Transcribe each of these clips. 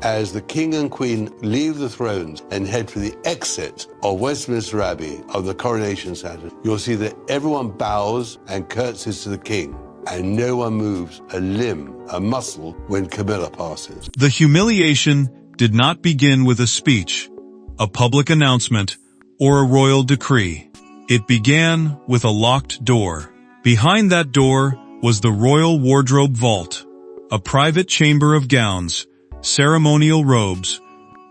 As the king and queen leave the thrones and head for the exit of Westminster Abbey of the coronation ceremony, you'll see that everyone bows and curtsies to the king, and no one moves a limb, a muscle, when Camilla passes. The humiliation did not begin with a speech, a public announcement, or a royal decree. It began with a locked door. Behind that door was the royal wardrobe vault, a private chamber of gowns, ceremonial robes,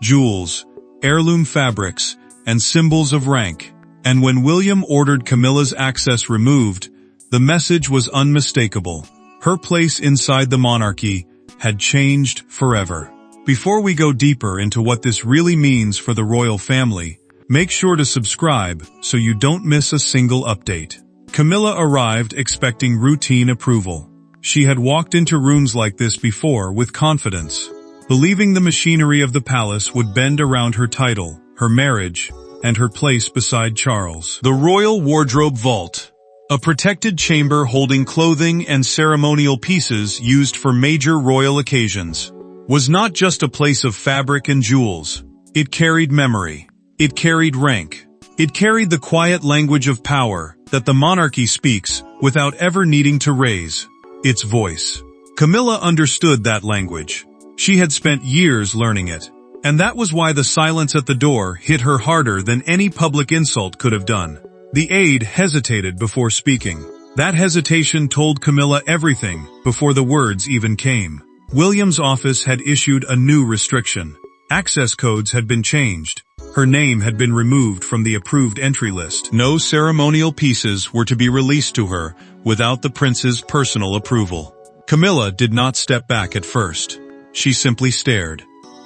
jewels, heirloom fabrics, and symbols of rank. And when William ordered Camilla's access removed, the message was unmistakable. Her place inside the monarchy had changed forever. Before we go deeper into what this really means for the royal family, make sure to subscribe so you don't miss a single update. Camilla arrived expecting routine approval. She had walked into rooms like this before with confidence, believing the machinery of the palace would bend around her title, her marriage, and her place beside Charles. The Royal Wardrobe Vault, a protected chamber holding clothing and ceremonial pieces used for major royal occasions, was not just a place of fabric and jewels. It carried memory. It carried rank. It carried the quiet language of power that the monarchy speaks without ever needing to raise its voice. Camilla understood that language. She had spent years learning it, and that was why the silence at the door hit her harder than any public insult could have done. The aide hesitated before speaking. That hesitation told Camilla everything before the words even came. William's office had issued a new restriction. Access codes had been changed. Her name had been removed from the approved entry list. No ceremonial pieces were to be released to her without the prince's personal approval. Camilla did not step back at first. She simply stared,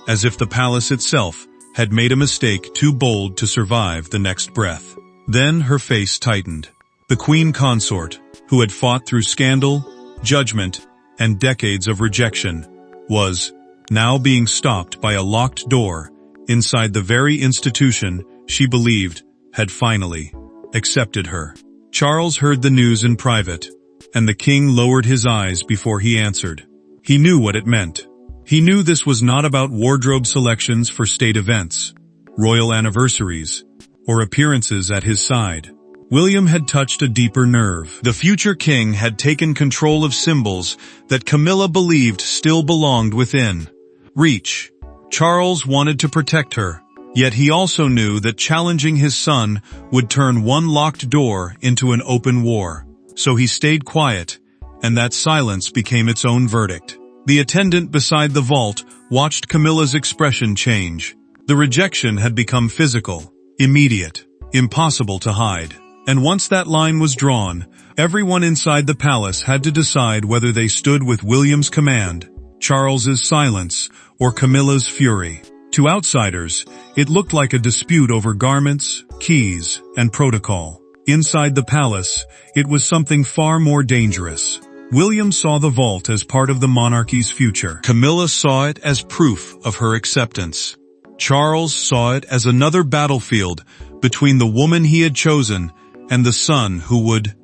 as if the palace itself had made a mistake too bold to survive the next breath. Then her face tightened. The queen consort, who had fought through scandal, judgment, and decades of rejection, was now being stopped by a locked door inside the very institution she believed had finally accepted her. Charles heard the news in private, and the king lowered his eyes before he answered. He knew what it meant. He knew this was not about wardrobe selections for state events, royal anniversaries, or appearances at his side. William had touched a deeper nerve. The future king had taken control of symbols that Camilla believed still belonged within reach. Charles wanted to protect her, yet he also knew that challenging his son would turn one locked door into an open war. So he stayed quiet, and that silence became its own verdict. The attendant beside the vault watched Camilla's expression change. The rejection had become physical, immediate, impossible to hide. And once that line was drawn, everyone inside the palace had to decide whether they stood with William's command, Charles's silence, or Camilla's fury. To outsiders, it looked like a dispute over garments, keys, and protocol. Inside the palace, it was something far more dangerous. William saw the vault as part of the monarchy's future. Camilla saw it as proof of her acceptance. Charles saw it as another battlefield between the woman he had chosen and the son who would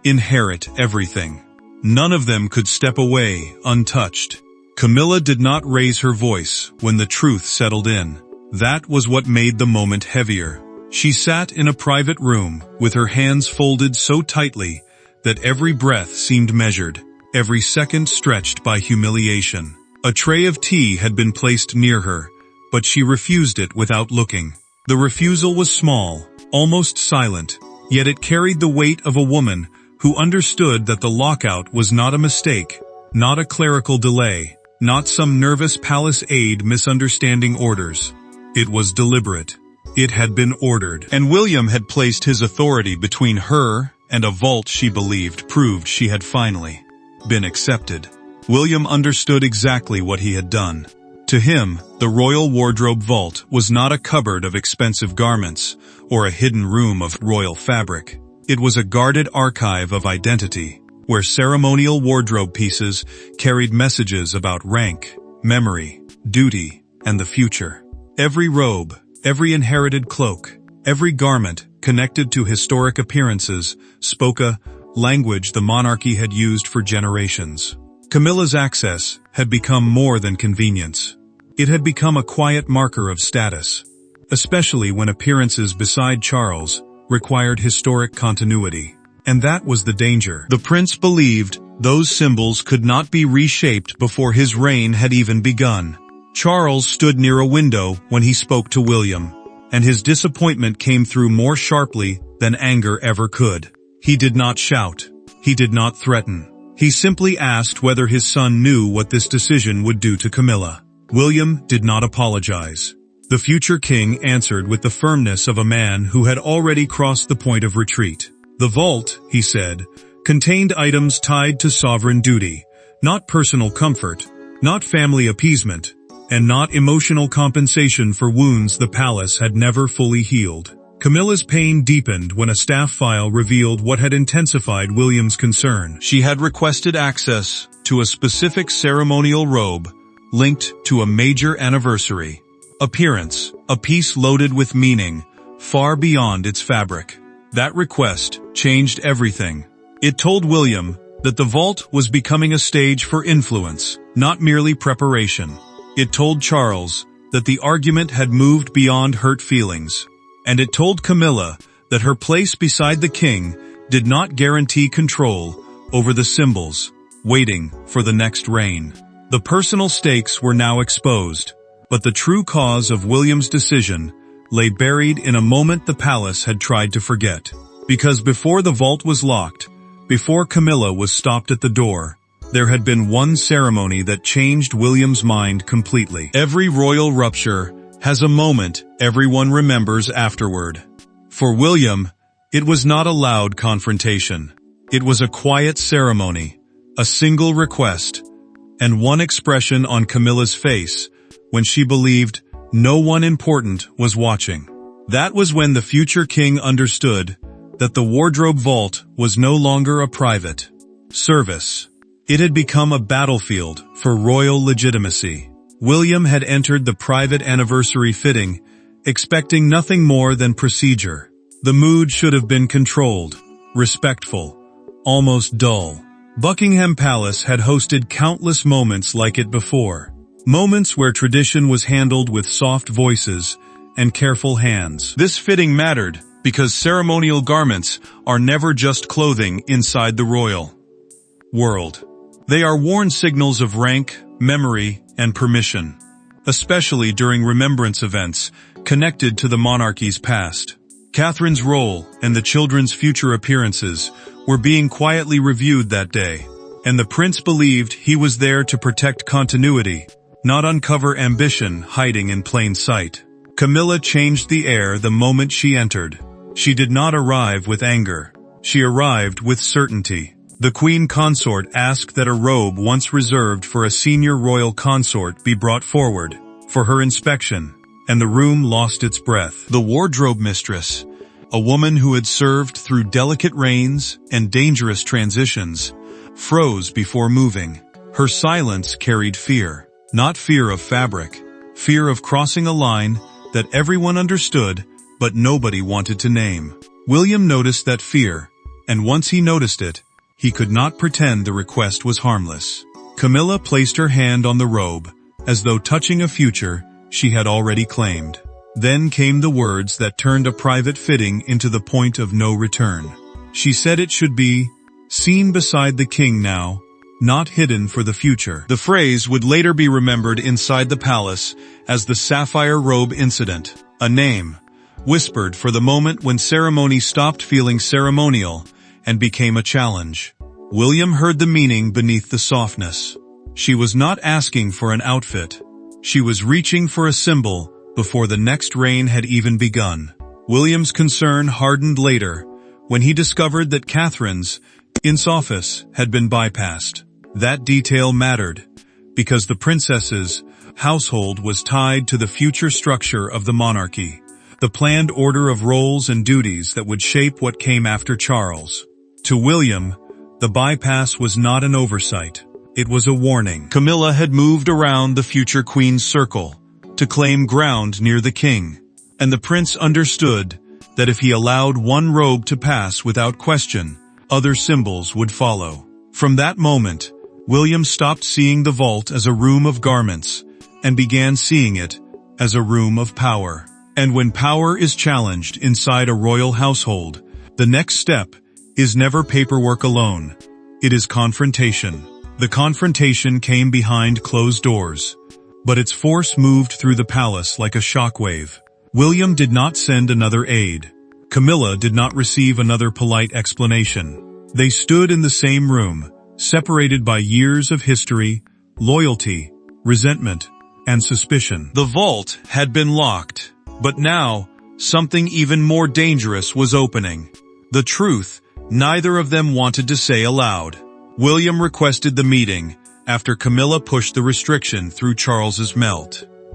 inherit everything. None of them could step away untouched. Camilla did not raise her voice when the truth settled in. That was what made the moment heavier. She sat in a private room with her hands folded so tightly that every breath seemed measured, every second stretched by humiliation. A tray of tea had been placed near her, but she refused it without looking. The refusal was small, almost silent, yet it carried the weight of a woman who understood that the lockout was not a mistake, not a clerical delay, not some nervous palace aide misunderstanding orders. It was deliberate. It had been ordered, and William had placed his authority between her and a vault she believed proved she had finally been accepted. William understood exactly what he had done. To him, the royal wardrobe vault was not a cupboard of expensive garments or a hidden room of royal fabric. It was a guarded archive of identity, where ceremonial wardrobe pieces carried messages about rank, memory, duty, and the future. Every robe, every inherited cloak, every garment connected to historic appearances spoke a language the monarchy had used for generations. Camilla's access had become more than convenience. It had become a quiet marker of status, especially when appearances beside Charles required historic continuity. And that was the danger. The prince believed those symbols could not be reshaped before his reign had even begun. Charles stood near a window when he spoke to William, and his disappointment came through more sharply than anger ever could. He did not shout. He did not threaten. He simply asked whether his son knew what this decision would do to Camilla. William did not apologize. The future king answered with the firmness of a man who had already crossed the point of retreat. The vault, he said, contained items tied to sovereign duty, not personal comfort, not family appeasement, and not emotional compensation for wounds the palace had never fully healed. Camilla's pain deepened when a staff file revealed what had intensified William's concern. She had requested access to a specific ceremonial robe linked to a major anniversary. Appearance, a piece loaded with meaning, far beyond its fabric. That request changed everything. It told William that the vault was becoming a stage for influence, not merely preparation. It told Charles that the argument had moved beyond hurt feelings. And it told Camilla that her place beside the king did not guarantee control over the symbols, waiting for the next reign. The personal stakes were now exposed, but the true cause of William's decision lay buried in a moment the palace had tried to forget. Because before the vault was locked, before Camilla was stopped at the door, there had been one ceremony that changed William's mind completely. Every royal rupture has a moment everyone remembers afterward. For William, it was not a loud confrontation. It was a quiet ceremony, a single request, and one expression on Camilla's face when she believed no one important was watching. That was when the future king understood that the wardrobe vault was no longer a private service. It had become a battlefield for royal legitimacy. William had entered the private anniversary fitting, expecting nothing more than procedure. The mood should have been controlled, respectful, almost dull. Buckingham Palace had hosted countless moments like it before. Moments where tradition was handled with soft voices and careful hands. This fitting mattered because ceremonial garments are never just clothing inside the royal world. They are worn signals of rank, memory, and permission, especially during remembrance events connected to the monarchy's past. Catherine's role and the children's future appearances were being quietly reviewed that day, and the prince believed he was there to protect continuity, not uncover ambition hiding in plain sight. Camilla changed the air the moment she entered. She did not arrive with anger. She arrived with certainty. The queen consort asked that a robe once reserved for a senior royal consort be brought forward for her inspection, and the room lost its breath. The wardrobe mistress, a woman who had served through delicate reigns and dangerous transitions, froze before moving. Her silence carried fear, not fear of fabric, fear of crossing a line that everyone understood but nobody wanted to name. William noticed that fear, and once he noticed it, he could not pretend the request was harmless. Camilla placed her hand on the robe, as though touching a future she had already claimed. Then came the words that turned a private fitting into the point of no return. She said it should be seen beside the king now, not hidden for the future. The phrase would later be remembered inside the palace as the sapphire robe incident, a name whispered for the moment when ceremony stopped feeling ceremonial and became a challenge. William heard the meaning beneath the softness. She was not asking for an outfit. She was reaching for a symbol before the next reign had even begun. William's concern hardened later when he discovered that Catherine's office had been bypassed. That detail mattered because the princess's household was tied to the future structure of the monarchy, the planned order of roles and duties that would shape what came after Charles. To William, the bypass was not an oversight. It was a warning. Camilla had moved around the future queen's circle to claim ground near the king, and the prince understood that if he allowed one robe to pass without question, other symbols would follow. From that moment, William stopped seeing the vault as a room of garments and began seeing it as a room of power. And when power is challenged inside a royal household, the next step is never paperwork alone. It is confrontation. The confrontation came behind closed doors, but its force moved through the palace like a shockwave. William did not send another aide. Camilla did not receive another polite explanation. They stood in the same room, separated by years of history, loyalty, resentment, and suspicion. The vault had been locked, but now something even more dangerous was opening. The truth neither of them wanted to say aloud. William requested the meeting after Camilla pushed the restriction through Charles's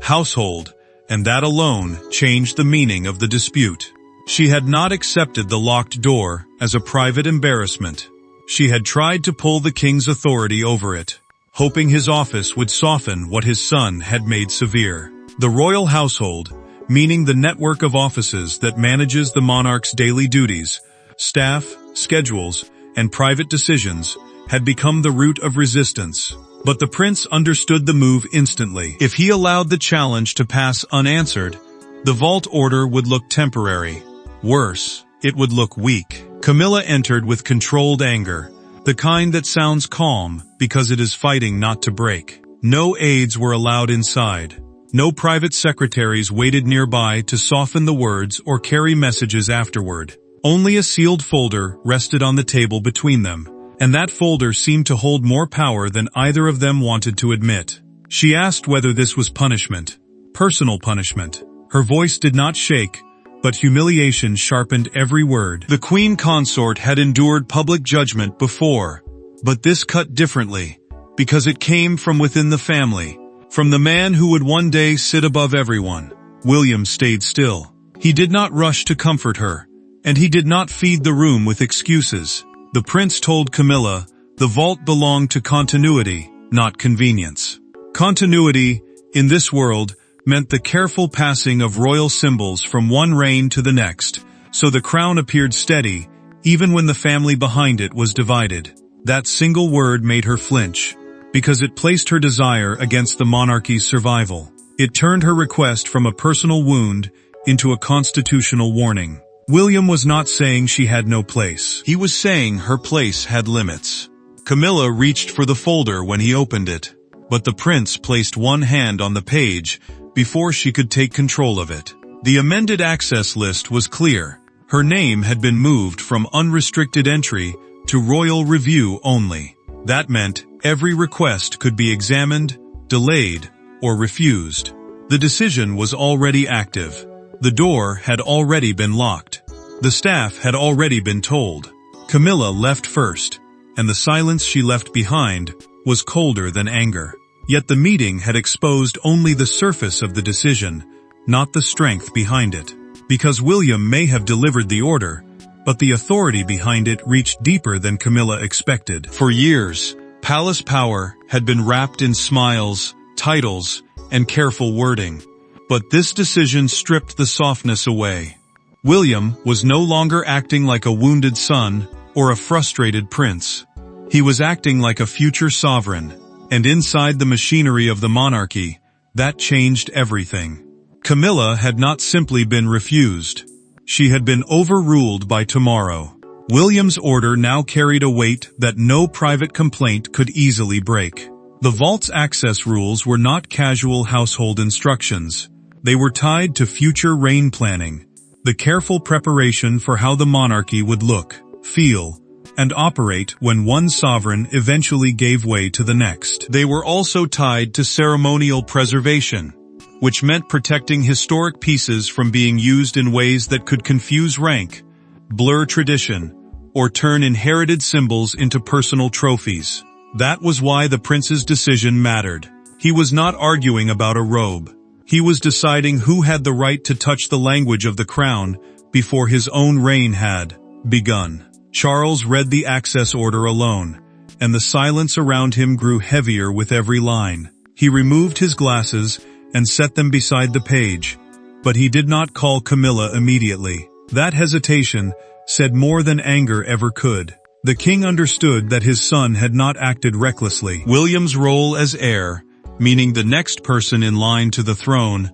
household, and that alone changed the meaning of the dispute. She had not accepted the locked door as a private embarrassment. She had tried to pull the king's authority over it, hoping his office would soften what his son had made severe. The royal household, meaning the network of offices that manages the monarch's daily duties, staff, schedules, and private decisions, had become the root of resistance. But the prince understood the move instantly. If he allowed the challenge to pass unanswered, the vault order would look temporary. Worse, it would look weak. Camilla entered with controlled anger, the kind that sounds calm because it is fighting not to break. No aides were allowed inside. No private secretaries waited nearby to soften the words or carry messages afterward. Only a sealed folder rested on the table between them, and that folder seemed to hold more power than either of them wanted to admit. She asked whether this was punishment, personal punishment. Her voice did not shake, but humiliation sharpened every word. The queen consort had endured public judgment before, but this cut differently, because it came from within the family, from the man who would one day sit above everyone. William stayed still. He did not rush to comfort her, and he did not feed the room with excuses. The prince told Camilla the vault belonged to continuity, not convenience. Continuity, in this world, meant the careful passing of royal symbols from one reign to the next, so the crown appeared steady, even when the family behind it was divided. That single word made her flinch, because it placed her desire against the monarchy's survival. It turned her request from a personal wound into a constitutional warning. William was not saying she had no place. He was saying her place had limits. Camilla reached for the folder when he opened it, but the prince placed one hand on the page before she could take control of it. The amended access list was clear. Her name had been moved from unrestricted entry to royal review only. That meant every request could be examined, delayed, or refused. The decision was already active. The door had already been locked. The staff had already been told. Camilla left first, and the silence she left behind was colder than anger. Yet the meeting had exposed only the surface of the decision, not the strength behind it. Because William may have delivered the order, but the authority behind it reached deeper than Camilla expected. For years, palace power had been wrapped in smiles, titles, and careful wording. But this decision stripped the softness away. William was no longer acting like a wounded son or a frustrated prince. He was acting like a future sovereign, and inside the machinery of the monarchy, that changed everything. Camilla had not simply been refused. She had been overruled by tomorrow. William's order now carried a weight that no private complaint could easily break. The vault's access rules were not casual household instructions. They were tied to future reign planning, the careful preparation for how the monarchy would look, feel, and operate when one sovereign eventually gave way to the next. They were also tied to ceremonial preservation, which meant protecting historic pieces from being used in ways that could confuse rank, blur tradition, or turn inherited symbols into personal trophies. That was why the prince's decision mattered. He was not arguing about a robe. He was deciding who had the right to touch the language of the crown before his own reign had begun. Charles read the access order alone, and the silence around him grew heavier with every line. He removed his glasses and set them beside the page, but he did not call Camilla immediately. That hesitation said more than anger ever could. The king understood that his son had not acted recklessly. William's role as heir meaning the next person in line to the throne,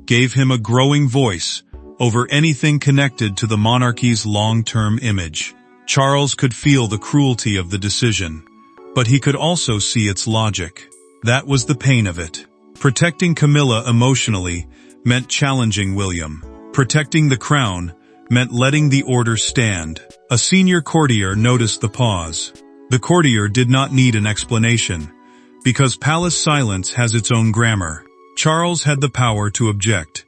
gave him a growing voice over anything connected to the monarchy's long-term image. Charles could feel the cruelty of the decision, but he could also see its logic. That was the pain of it. Protecting Camilla emotionally meant challenging William. Protecting the crown meant letting the order stand. A senior courtier noticed the pause. The courtier did not need an explanation, because palace silence has its own grammar. Charles had the power to object,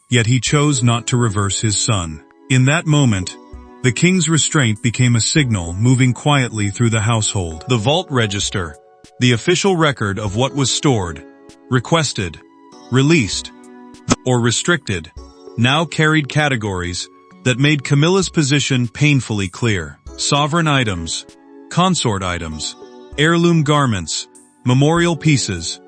yet he chose not to reverse his son. In that moment, the king's restraint became a signal moving quietly through the household. The vault register, the official record of what was stored, requested, released, or restricted, now carried categories that made Camilla's position painfully clear. Sovereign items, consort items, heirloom garments, memorial pieces,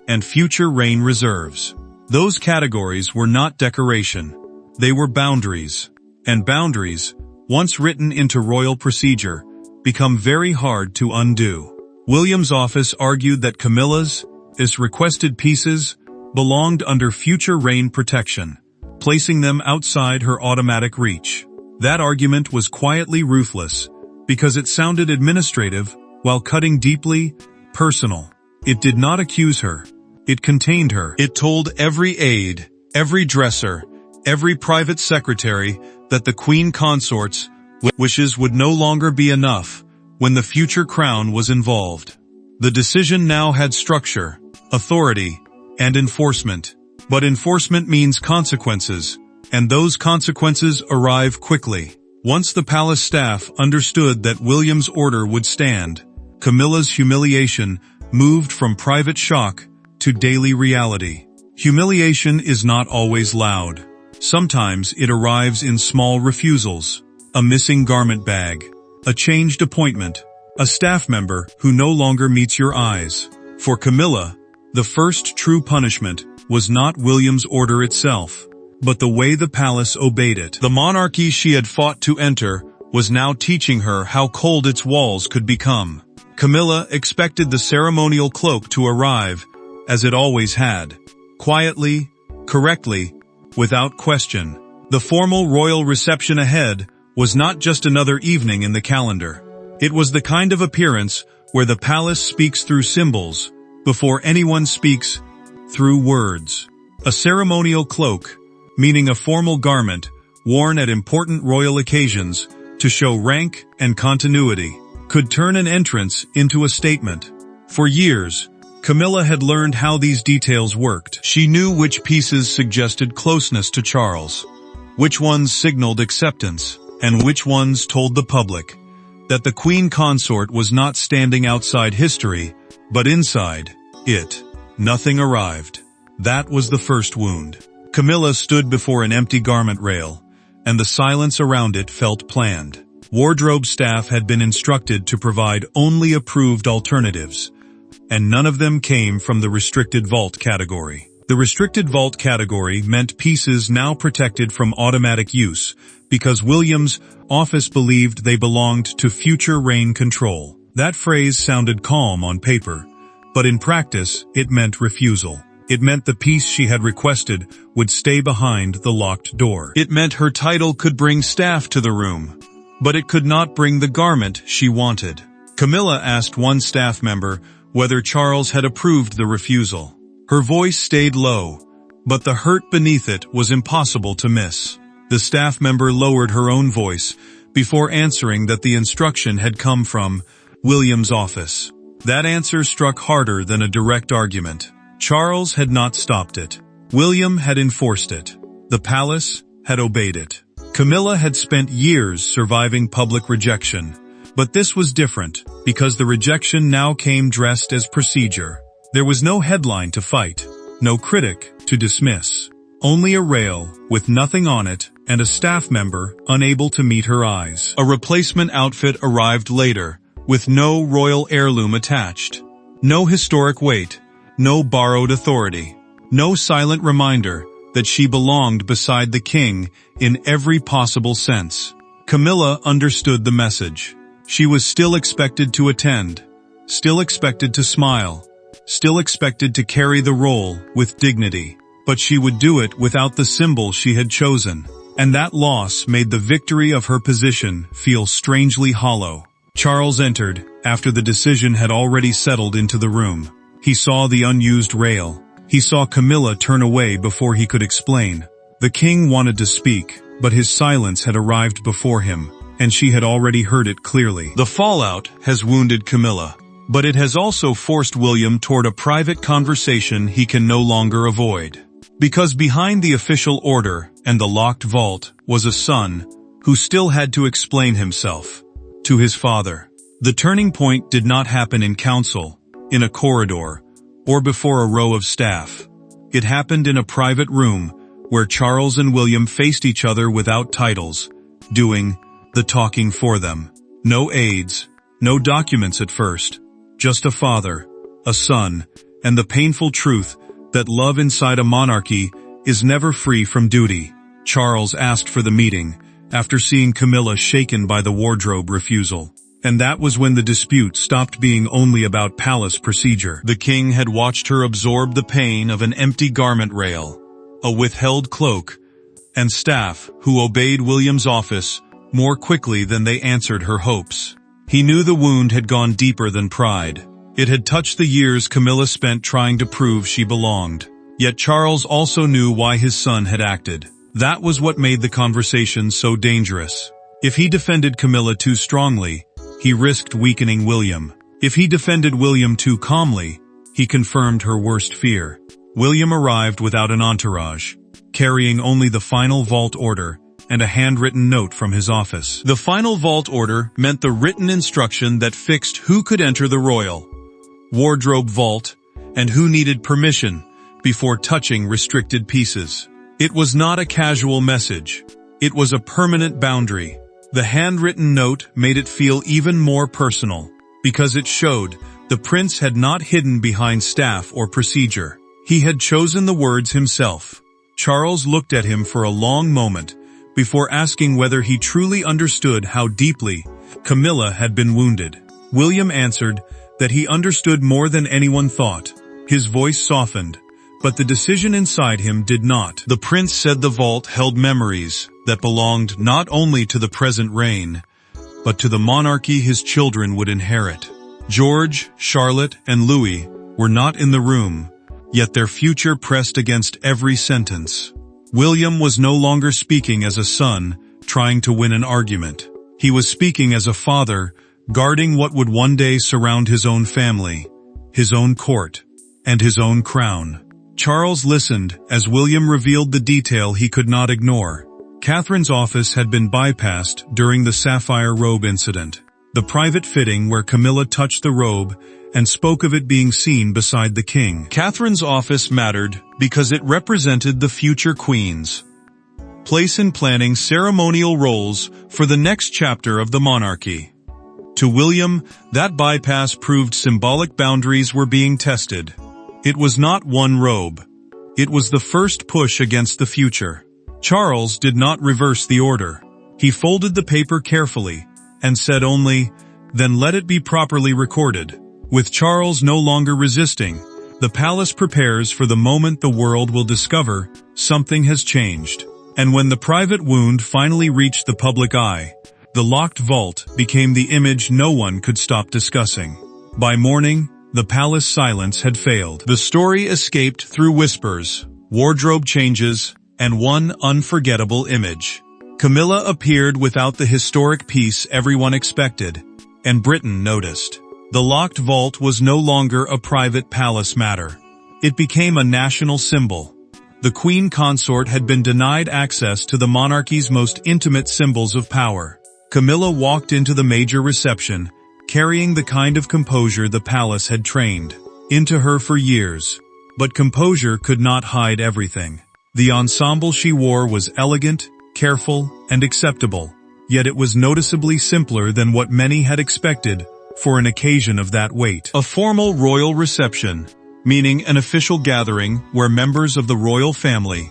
and future reign reserves. Those categories were not decoration. They were boundaries. And boundaries, once written into royal procedure, become very hard to undo. William's office argued that Camilla's requested pieces belonged under future reign protection, placing them outside her automatic reach. That argument was quietly ruthless, because it sounded administrative while cutting deeply personal. It did not accuse her. It contained her. It told every aide, every dresser, every private secretary that the queen consort's wishes would no longer be enough when the future crown was involved. The decision now had structure, authority, and enforcement. But enforcement means consequences, and those consequences arrive quickly. Once the palace staff understood that William's order would stand, Camilla's humiliation moved from private shock to daily reality. Humiliation is not always loud. Sometimes it arrives in small refusals, a missing garment bag, a changed appointment, a staff member who no longer meets your eyes. For Camilla, the first true punishment was not William's order itself, but the way the palace obeyed it. The monarchy she had fought to enter was now teaching her how cold its walls could become. Camilla expected the ceremonial cloak to arrive, as it always had, quietly, correctly, without question. The formal royal reception ahead was not just another evening in the calendar. It was the kind of appearance where the palace speaks through symbols, before anyone speaks through words. A ceremonial cloak, meaning a formal garment worn at important royal occasions to show rank and continuity, could turn an entrance into a statement. For years, Camilla had learned how these details worked. She knew which pieces suggested closeness to Charles, which ones signaled acceptance, and which ones told the public that the queen consort was not standing outside history, but inside it. Nothing arrived. That was the first wound. Camilla stood before an empty garment rail, and the silence around it felt planned. Wardrobe staff had been instructed to provide only approved alternatives, and none of them came from the restricted vault category. The restricted vault category meant pieces now protected from automatic use, because William's office believed they belonged to future reign control. That phrase sounded calm on paper, but in practice it meant refusal. It meant the piece she had requested would stay behind the locked door. It meant her title could bring staff to the room, but it could not bring the garment she wanted. Camilla asked one staff member whether Charles had approved the refusal. Her voice stayed low, but the hurt beneath it was impossible to miss. The staff member lowered her own voice before answering that the instruction had come from William's office. That answer struck harder than a direct argument. Charles had not stopped it. William had enforced it. The palace had obeyed it. Camilla had spent years surviving public rejection, but this was different, because the rejection now came dressed as procedure. There was no headline to fight, no critic to dismiss. Only a rail with nothing on it and a staff member unable to meet her eyes. A replacement outfit arrived later, with no royal heirloom attached. No historic weight, no borrowed authority, no silent reminder that she belonged beside the king in every possible sense. Camilla understood the message. She was still expected to attend, still expected to smile, still expected to carry the role with dignity. But she would do it without the symbol she had chosen. And that loss made the victory of her position feel strangely hollow. Charles entered, after the decision had already settled into the room. He saw the unused rail. He saw Camilla turn away before he could explain. The king wanted to speak, but his silence had arrived before him, and she had already heard it clearly. The fallout has wounded Camilla, but it has also forced William toward a private conversation he can no longer avoid. Because behind the official order and the locked vault was a son who still had to explain himself to his father. The turning point did not happen in council, in a corridor, or before a row of staff. It happened in a private room where Charles and William faced each other without titles, doing the talking for them. No aides, no documents at first, just a father, a son, and the painful truth that love inside a monarchy is never free from duty. Charles asked for the meeting, after seeing Camilla shaken by the wardrobe refusal. And that was when the dispute stopped being only about palace procedure. The king had watched her absorb the pain of an empty garment rail, a withheld cloak, and staff who obeyed William's office more quickly than they answered her hopes. He knew the wound had gone deeper than pride. It had touched the years Camilla spent trying to prove she belonged. Yet Charles also knew why his son had acted. That was what made the conversation so dangerous. If he defended Camilla too strongly, he risked weakening William. If he defended William too calmly, he confirmed her worst fear. William arrived without an entourage, carrying only the final vault order and a handwritten note from his office. The final vault order meant the written instruction that fixed who could enter the royal wardrobe vault and who needed permission before touching restricted pieces. It was not a casual message. It was a permanent boundary. The handwritten note made it feel even more personal, because it showed the prince had not hidden behind staff or procedure. He had chosen the words himself. Charles looked at him for a long moment before asking whether he truly understood how deeply Camilla had been wounded. William answered that he understood more than anyone thought. His voice softened, but the decision inside him did not. The prince said the vault held memories that belonged not only to the present reign, but to the monarchy his children would inherit. George, Charlotte, and Louis were not in the room, yet their future pressed against every sentence. William was no longer speaking as a son, trying to win an argument. He was speaking as a father, guarding what would one day surround his own family, his own court, and his own crown. Charles listened as William revealed the detail he could not ignore. Catherine's office had been bypassed during the sapphire robe incident, the private fitting where Camilla touched the robe and spoke of it being seen beside the king. Catherine's office mattered because it represented the future queen's place in planning ceremonial roles for the next chapter of the monarchy. To William, that bypass proved symbolic boundaries were being tested. It was not one robe. It was the first push against the future. Charles did not reverse the order. He folded the paper carefully and said only, "Then let it be properly recorded." With Charles no longer resisting, the palace prepares for the moment the world will discover something has changed. And when the private wound finally reached the public eye, the locked vault became the image no one could stop discussing. By morning, the palace silence had failed. The story escaped through whispers, wardrobe changes, and one unforgettable image. Camilla appeared without the historic piece everyone expected, and Britain noticed. The locked vault was no longer a private palace matter. It became a national symbol. The queen consort had been denied access to the monarchy's most intimate symbols of power. Camilla walked into the major reception, carrying the kind of composure the palace had trained into her for years. But composure could not hide everything. The ensemble she wore was elegant, careful, and acceptable, yet it was noticeably simpler than what many had expected for an occasion of that weight. A formal royal reception, meaning an official gathering where members of the royal family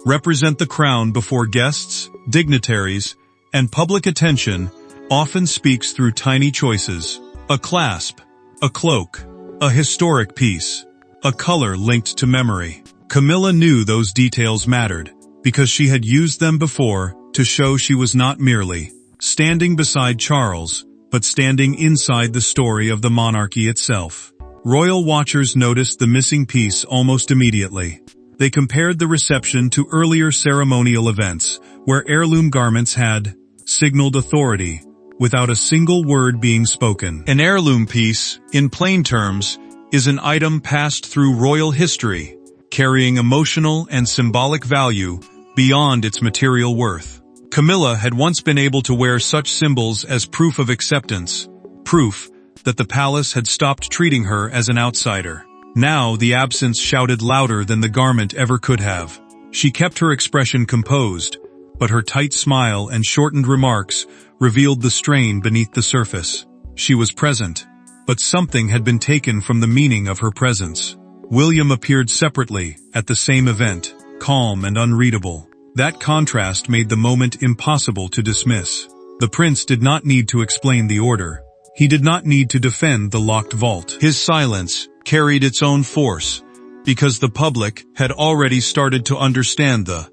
represent the crown before guests, dignitaries, and public attention, often speaks through tiny choices: a clasp, a cloak, A historic piece. A color linked to memory. Camilla knew those details mattered, because she had used them before to show she was not merely standing beside Charles, but standing inside the story of the monarchy itself. Royal watchers noticed the missing piece almost immediately. They compared the reception to earlier ceremonial events, where heirloom garments had signaled authority, without a single word being spoken. An heirloom piece, in plain terms, is an item passed through royal history, carrying emotional and symbolic value beyond its material worth. Camilla had once been able to wear such symbols as proof of acceptance, proof that the palace had stopped treating her as an outsider. Now the absence shouted louder than the garment ever could have. She kept her expression composed, but her tight smile and shortened remarks revealed the strain beneath the surface. She was present, but something had been taken from the meaning of her presence. William appeared separately at the same event, calm and unreadable. That contrast made the moment impossible to dismiss. The prince did not need to explain the order. He did not need to defend the locked vault. His silence carried its own force, because the public had already started to understand the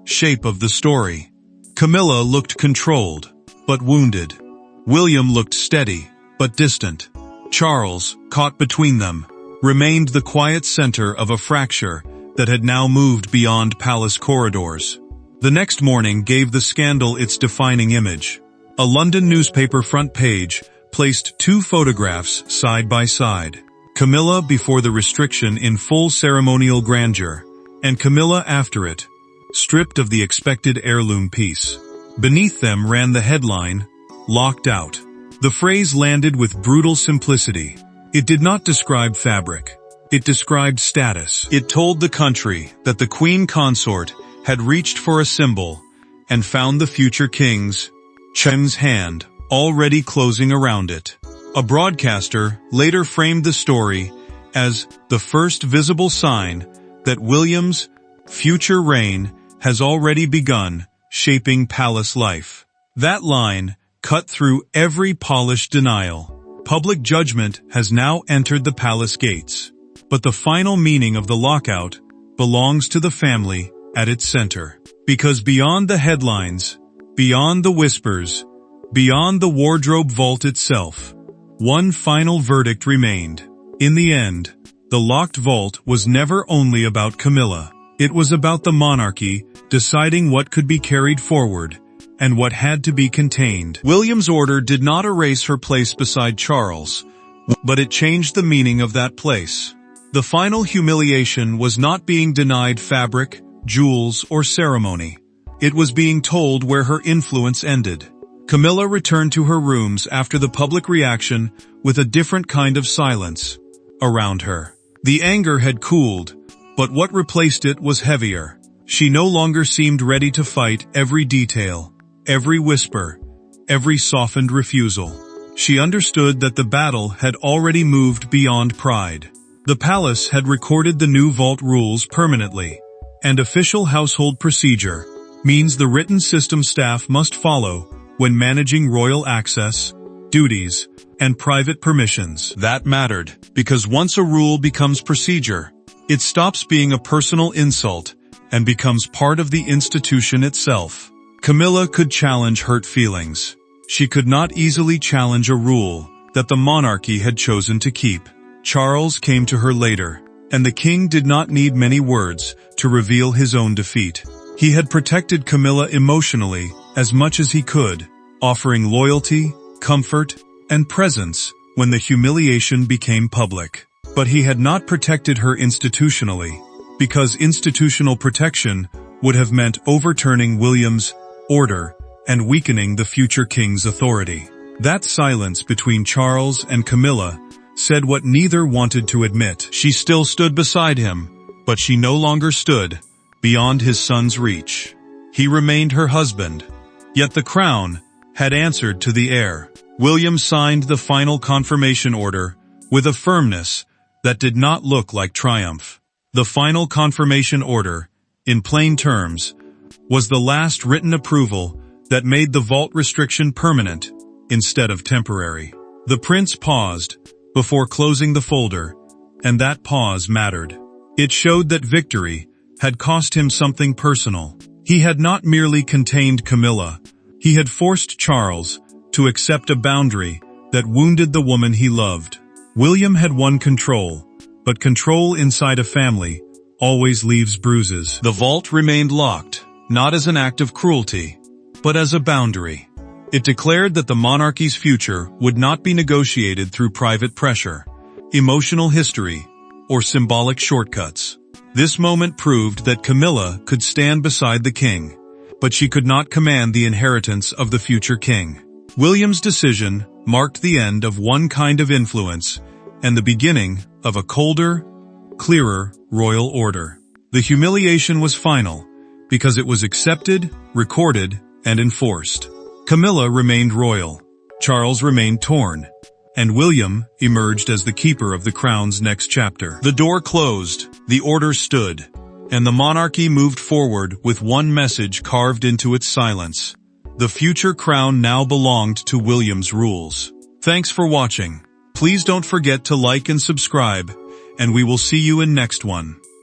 shape of the story. Camilla looked controlled, but wounded. William looked steady, but distant. Charles, caught between them, remained the quiet center of a fracture that had now moved beyond palace corridors. The next morning gave the scandal its defining image. A London newspaper front page placed two photographs side by side. Camilla before the restriction in full ceremonial grandeur, and Camilla after it, stripped of the expected heirloom piece. Beneath them ran the headline, "Locked Out." The phrase landed with brutal simplicity. It did not describe fabric. It described status. It told the country that the queen consort had reached for a symbol and found the future king's hand already closing around it. A broadcaster later framed the story as the first visible sign that William's future reign has already begun shaping palace life. That line cut through every polished denial. Public judgment has now entered the palace gates. But the final meaning of the lockout belongs to the family at its center. Because beyond the headlines, beyond the whispers, beyond the wardrobe vault itself, one final verdict remained. In the end, the locked vault was never only about Camilla. It was about the monarchy deciding what could be carried forward and what had to be contained. William's order did not erase her place beside Charles, but it changed the meaning of that place. The final humiliation was not being denied fabric, jewels, or ceremony. It was being told where her influence ended. Camilla returned to her rooms after the public reaction with a different kind of silence around her. The anger had cooled, but what replaced it was heavier. She no longer seemed ready to fight every detail, every whisper, every softened refusal. She understood that the battle had already moved beyond pride. The palace had recorded the new vault rules permanently, and official household procedure means the written system staff must follow when managing royal access, duties, and private permissions. That mattered, because once a rule becomes procedure, it stops being a personal insult and becomes part of the institution itself. Camilla could challenge hurt feelings. She could not easily challenge a rule that the monarchy had chosen to keep. Charles came to her later, and the king did not need many words to reveal his own defeat. He had protected Camilla emotionally as much as he could, offering loyalty, comfort, and presence when the humiliation became public. But he had not protected her institutionally, because institutional protection would have meant overturning William's order and weakening the future king's authority. That silence between Charles and Camilla said what neither wanted to admit. She still stood beside him, but she no longer stood beyond his son's reach. He remained her husband, yet the crown had answered to the heir. William signed the final confirmation order with a firmness that did not look like triumph. The final confirmation order, in plain terms, was the last written approval that made the vault restriction permanent instead of temporary. The prince paused, before closing the folder, and that pause mattered. It showed that victory had cost him something personal. He had not merely contained Camilla, he had forced Charles to accept a boundary that wounded the woman he loved. William had won control, but control inside a family always leaves bruises. The vault remained locked, not as an act of cruelty, but as a boundary. It declared that the monarchy's future would not be negotiated through private pressure, emotional history, or symbolic shortcuts. This moment proved that Camilla could stand beside the king, but she could not command the inheritance of the future king. William's decision marked the end of one kind of influence and the beginning of a colder, clearer royal order. The humiliation was final because it was accepted, recorded, and enforced. Camilla remained royal, Charles remained torn, and William emerged as the keeper of the crown's next chapter. The door closed, the order stood, and the monarchy moved forward with one message carved into its silence. The future crown now belonged to William's rules. Thanks for watching. Please don't forget to like and subscribe, and we will see you in next one.